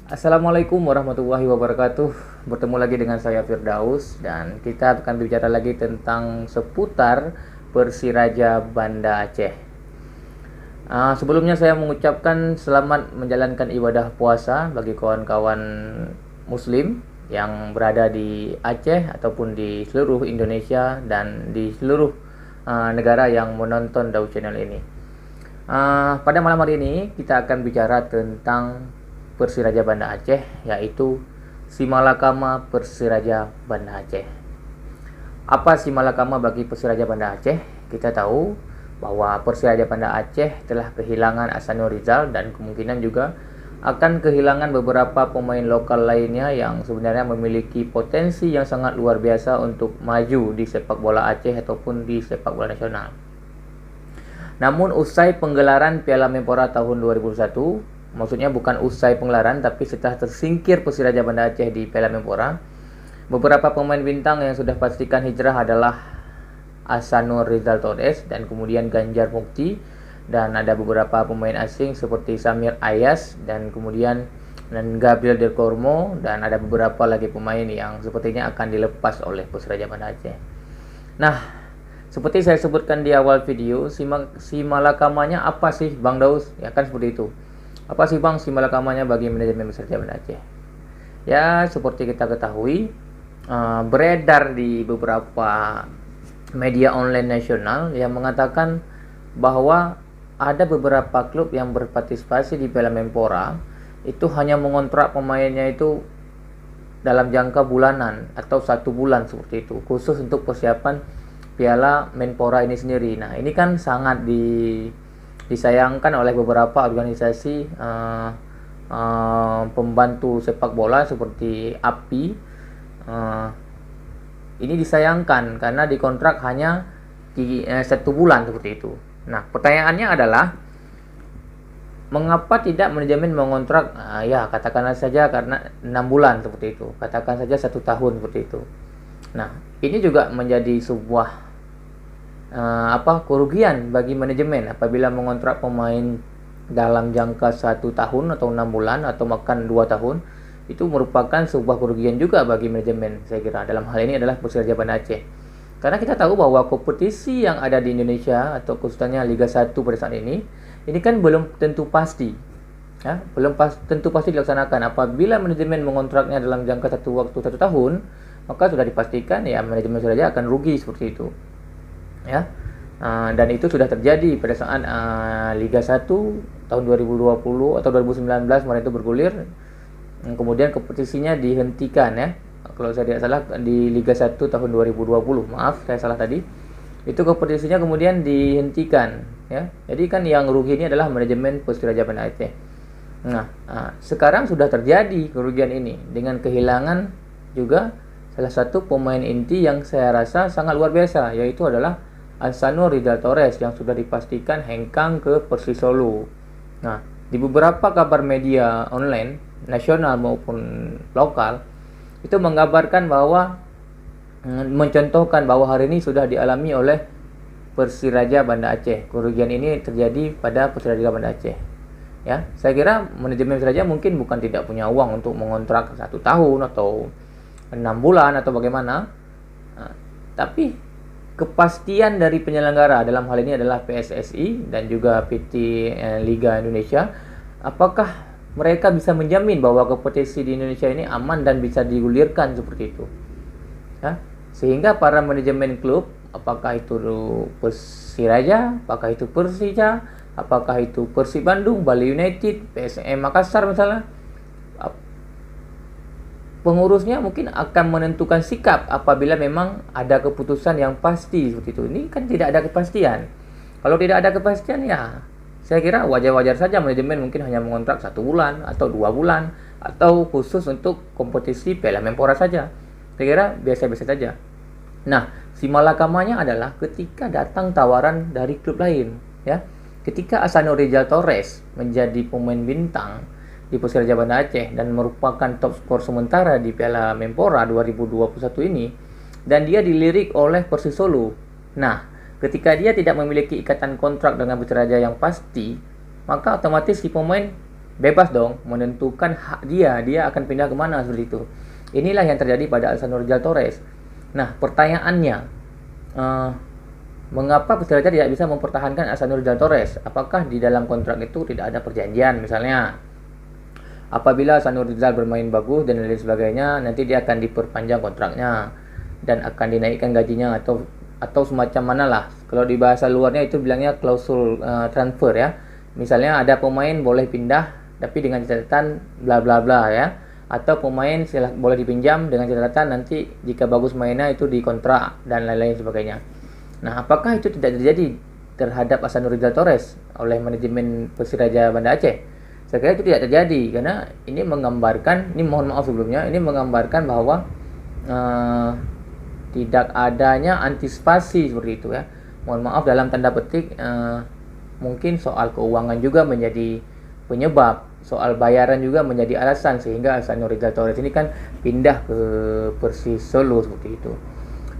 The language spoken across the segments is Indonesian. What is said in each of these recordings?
Assalamualaikum warahmatullahi wabarakatuh. Bertemu lagi dengan saya Firdaus dan kita akan bicara lagi tentang seputar Persiraja Banda Aceh. Sebelumnya saya mengucapkan selamat menjalankan ibadah puasa bagi kawan-kawan muslim yang berada di Aceh ataupun di seluruh Indonesia dan di seluruh negara yang menonton Daud Channel ini. Pada malam hari ini kita akan bicara tentang Persiraja Banda Aceh, yaitu Si Malakama Persiraja Banda Aceh. Apa Si Malakama bagi Persiraja Banda Aceh? Kita tahu bahwa Persiraja Banda Aceh telah kehilangan Ahsanul Rizal dan kemungkinan juga akan kehilangan beberapa pemain lokal lainnya yang sebenarnya memiliki potensi yang sangat luar biasa untuk maju di sepak bola Aceh ataupun di sepak bola nasional. Namun usai penggelaran Piala Menpora tahun 2001, maksudnya bukan usai penggelaran tapi setelah tersingkir Persiraja Banda Aceh di Piala Menpora, beberapa pemain bintang yang sudah pastikan hijrah adalah Ahsanul Rizal Torres dan kemudian Ganjar Mukti, dan ada beberapa pemain asing seperti Samir Ayas dan kemudian Gabriel Del Cormo, dan ada beberapa lagi pemain yang sepertinya akan dilepas oleh Persiraja Banda Aceh. Nah, seperti saya sebutkan di awal video, si Malakamanya apa sih Bang Daus? Ya kan seperti itu. Apa sih Bang Si Malakamanya bagi manajemen Persiraja Banda Aceh? Ya, seperti kita ketahui, beredar di beberapa media online nasional yang mengatakan bahwa ada beberapa klub yang berpartisipasi di Piala Menpora itu hanya mengontrak pemainnya itu dalam jangka bulanan atau 1 bulan seperti itu, khusus untuk persiapan Piala Menpora ini sendiri. Nah, ini kan sangat disayangkan oleh beberapa organisasi pembantu sepak bola seperti API. Ini disayangkan karena dikontrak hanya 1 bulan seperti itu. Nah, pertanyaannya adalah mengapa tidak manajemen mengontrak ya katakanlah saja karena 6 bulan seperti itu, katakan saja 1 tahun seperti itu. Nah, ini juga menjadi sebuah kerugian bagi manajemen apabila mengontrak pemain dalam jangka 1 tahun atau 6 bulan atau bahkan 2 tahun. Itu merupakan sebuah kerugian juga bagi manajemen, saya kira. Dalam hal ini adalah Persiraja Banda Aceh, karena kita tahu bahwa kompetisi yang ada di Indonesia atau khususnya Liga 1 pada saat ini kan belum tentu pasti, ya, tentu pasti dilaksanakan. Apabila manajemen mengontraknya dalam jangka 1 tahun, maka sudah dipastikan ya manajemen Persiraja akan rugi seperti itu. Ya, dan itu sudah terjadi pada saat Liga 1 tahun 2020 atau 2019 kemarin itu bergulir, kemudian kompetisinya dihentikan, ya. Kalau saya tidak salah di Liga 1 tahun 2020, maaf saya salah tadi, itu kompetisinya kemudian dihentikan, ya. Jadi kan yang rugi ini adalah manajemen Persiraja Banda Aceh. Nah, sekarang sudah terjadi kerugian ini dengan kehilangan juga salah satu pemain inti yang saya rasa sangat luar biasa, yaitu adalah Ahsanul Rizal Torres yang sudah dipastikan hengkang ke Persis Solo. Nah, di beberapa kabar media online nasional maupun lokal itu menggambarkan bahwa mencontohkan bahwa hari ini sudah dialami oleh Persiraja Banda Aceh. Kerugian ini terjadi pada Persiraja Banda Aceh. Ya, saya kira manajemen Persiraja mungkin bukan tidak punya uang untuk mengontrak 1 tahun atau 6 bulan atau bagaimana, tapi kepastian dari penyelenggara dalam hal ini adalah PSSI dan juga PT Liga Indonesia, apakah mereka bisa menjamin bahwa kompetisi di Indonesia ini aman dan bisa digulirkan seperti itu, ya? Sehingga para manajemen klub, apakah itu Persiraja, apakah itu Persija, apakah itu Persib Bandung, Bali United, PSM Makassar misalnya, pengurusnya mungkin akan menentukan sikap apabila memang ada keputusan yang pasti seperti itu. Ini kan tidak ada kepastian. Kalau tidak ada kepastian, ya saya kira wajar-wajar saja manajemen mungkin hanya mengontrak 1 bulan atau 2 bulan atau khusus untuk kompetisi Piala Menpora saja. Saya kira biasa-biasa saja. Nah, si Malakamanya adalah ketika datang tawaran dari klub lain, ya. Ketika Ahsanul Rizal Torres menjadi pemain bintang di Persiraja Banda Aceh dan merupakan top skor sementara di Piala Menpora 2021 ini, dan dia dilirik oleh Persis Solo. Nah, Ketika dia tidak memiliki ikatan kontrak dengan Persiraja yang pasti, maka otomatis si pemain bebas dong menentukan hak dia akan pindah kemana seperti itu. Inilah yang terjadi pada Alessandro Rizal Torres. Nah, pertanyaannya, mengapa Persiraja tidak bisa mempertahankan Alessandro Rizal Torres? Apakah di dalam kontrak itu tidak ada perjanjian? Misalnya, apabila Alessandro Rizal bermain bagus dan lain sebagainya, nanti dia akan diperpanjang kontraknya dan akan dinaikkan gajinya atau semacam mana lah. Kalau di bahasa luarnya itu bilangnya klausul transfer ya. Misalnya ada pemain boleh pindah tapi dengan catatan bla bla bla ya. Atau pemain boleh dipinjam dengan catatan nanti jika bagus mainnya itu dikontrak dan lain-lain sebagainya. Nah, apakah itu tidak terjadi terhadap Alessandro Rizal Torres oleh manajemen Persiraja Banda Aceh? Saya kira itu tidak terjadi karena ini menggambarkan, ini mohon maaf sebelumnya, ini menggambarkan bahwa tidak adanya antisipasi seperti itu ya. Mohon maaf dalam tanda petik, mungkin soal keuangan juga menjadi penyebab, soal bayaran juga menjadi alasan sehingga Alessandro Rizal Torres ini kan pindah ke Persis Solo seperti itu.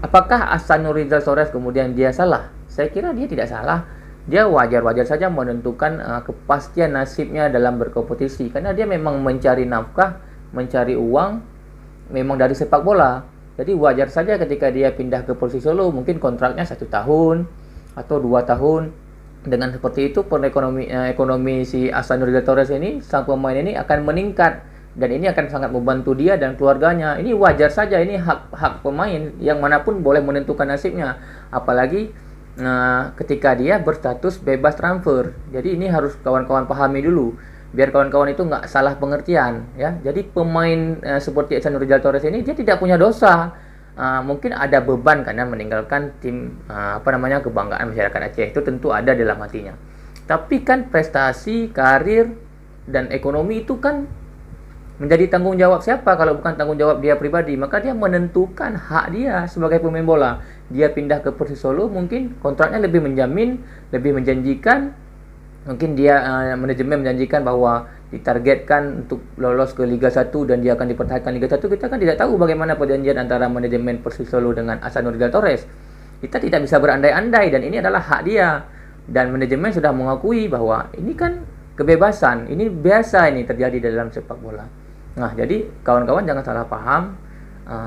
Apakah Alessandro Rizal Torres kemudian dia salah? Saya kira dia tidak salah. Dia wajar-wajar saja menentukan kepastian nasibnya dalam berkompetisi karena dia memang mencari nafkah, mencari uang memang dari sepak bola. Jadi wajar saja ketika dia pindah ke Persis Solo mungkin kontraknya 1 tahun atau 2 tahun. Dengan seperti itu ekonomi si Alessandro Rizal Torres ini, sang pemain ini akan meningkat dan ini akan sangat membantu dia dan keluarganya. Ini wajar saja, ini hak pemain yang manapun boleh menentukan nasibnya. Apalagi ketika dia berstatus bebas transfer. Jadi ini harus kawan-kawan pahami dulu biar kawan-kawan itu nggak salah pengertian ya. Jadi pemain seperti Alessandro Rizal Torres ini dia tidak punya dosa. Mungkin ada beban karena meninggalkan tim kebanggaan masyarakat Aceh, itu tentu ada dalam hatinya. Tapi kan prestasi, karir dan ekonomi itu kan menjadi tanggung jawab siapa kalau bukan tanggung jawab dia pribadi. Maka dia menentukan hak dia sebagai pemain bola. Dia pindah ke Persis Solo mungkin kontraknya lebih menjamin, lebih menjanjikan. Mungkin dia manajemen menjanjikan bahwa ditargetkan untuk lolos ke Liga 1 dan dia akan dipertahankan Liga 1. Kita kan tidak tahu bagaimana perjanjian antara manajemen Persis Solo dengan Alessandro Rizal Torres. Kita tidak bisa berandai-andai dan ini adalah hak dia. Dan manajemen sudah mengakui bahwa ini kan kebebasan, ini biasa ini terjadi dalam sepak bola. Nah, jadi kawan-kawan jangan salah paham.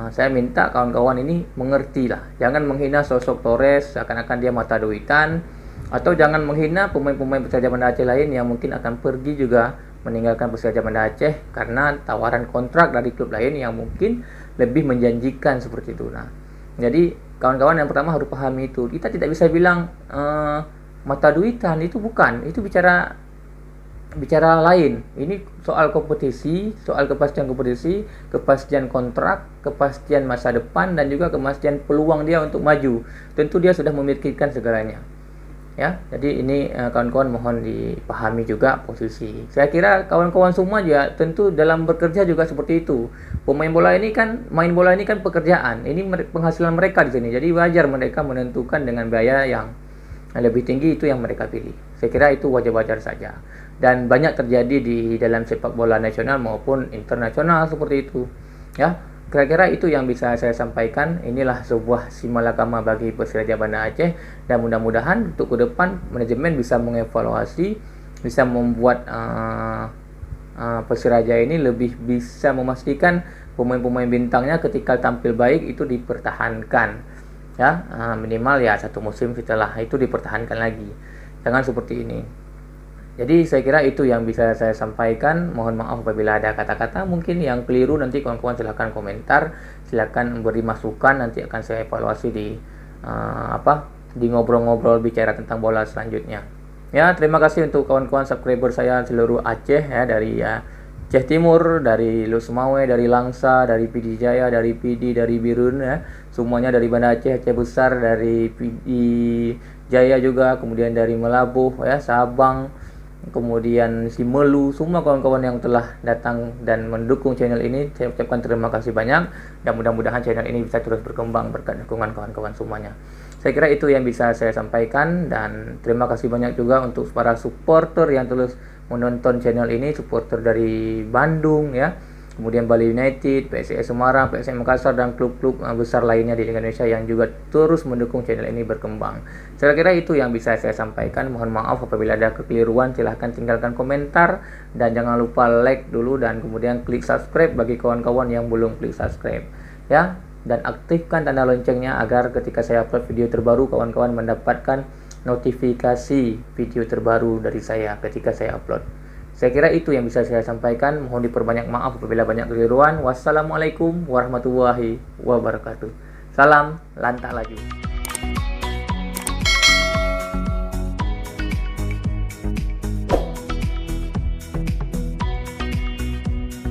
Saya minta kawan-kawan ini mengerti lah. Jangan menghina sosok Torres seakan-akan dia mata duitan. Atau jangan menghina pemain-pemain Persiraja Banda Aceh lain yang mungkin akan pergi juga meninggalkan Persiraja Banda Aceh karena tawaran kontrak dari klub lain yang mungkin lebih menjanjikan seperti itu. Nah, jadi kawan-kawan yang pertama harus pahami itu. Kita tidak bisa bilang mata duitan, itu bukan. Itu bicara lain. Ini soal kompetisi, soal kepastian kompetisi, kepastian kontrak, kepastian masa depan dan juga kepastian peluang dia untuk maju. Tentu dia sudah memikirkan segalanya. Ya, jadi ini kawan-kawan mohon dipahami juga posisi. Saya kira kawan-kawan semua juga tentu dalam bekerja juga seperti itu. Pemain bola ini kan, main bola ini kan pekerjaan. Ini penghasilan mereka di sini. Jadi wajar mereka menentukan dengan biaya yang lebih tinggi itu yang mereka pilih. Saya kira itu wajar-wajar saja. Dan banyak terjadi di dalam sepak bola nasional maupun internasional seperti itu. Ya. Kira-kira itu yang bisa saya sampaikan. Inilah sebuah simalakama bagi Persiraja Banda Aceh dan mudah-mudahan untuk ke depan manajemen bisa mengevaluasi, bisa membuat Persiraja ini lebih bisa memastikan pemain-pemain bintangnya ketika tampil baik itu dipertahankan ya, minimal ya 1 musim setelah itu dipertahankan lagi. Jangan seperti ini. Jadi saya kira itu yang bisa saya sampaikan. Mohon maaf apabila ada kata-kata mungkin yang keliru, nanti kawan-kawan silahkan komentar, silahkan beri masukan, nanti akan saya evaluasi di ngobrol-ngobrol bicara tentang bola selanjutnya. Ya, terima kasih untuk kawan-kawan subscriber saya seluruh Aceh ya, dari Aceh Timur, dari Lusmawe, dari Langsa, dari PD Jaya, dari PD, dari Birun ya. Semuanya dari Banda Aceh, Aceh Besar, dari PD Jaya juga, kemudian dari Melabuh ya, Sabang, kemudian Simelu, semua kawan-kawan yang telah datang dan mendukung channel ini, saya ucapkan terima kasih banyak dan mudah-mudahan channel ini bisa terus berkembang berkat dukungan kawan-kawan semuanya. Saya kira itu yang bisa saya sampaikan dan terima kasih banyak juga untuk para supporter yang terus menonton channel ini, supporter dari Bandung ya, kemudian Bali United, PSIS Semarang, PSM Makassar, dan klub-klub besar lainnya di Indonesia yang juga terus mendukung channel ini berkembang. Saya kira itu yang bisa saya sampaikan. Mohon maaf apabila ada kekeliruan, silahkan tinggalkan komentar dan jangan lupa like dulu dan kemudian klik subscribe bagi kawan-kawan yang belum klik subscribe ya, dan aktifkan tanda loncengnya agar ketika saya upload video terbaru kawan-kawan mendapatkan notifikasi video terbaru dari saya ketika saya upload. Saya kira itu yang bisa saya sampaikan. Mohon diperbanyak maaf apabila banyak kekeliruan. Wassalamualaikum warahmatullahi wabarakatuh. Salam lantak laju.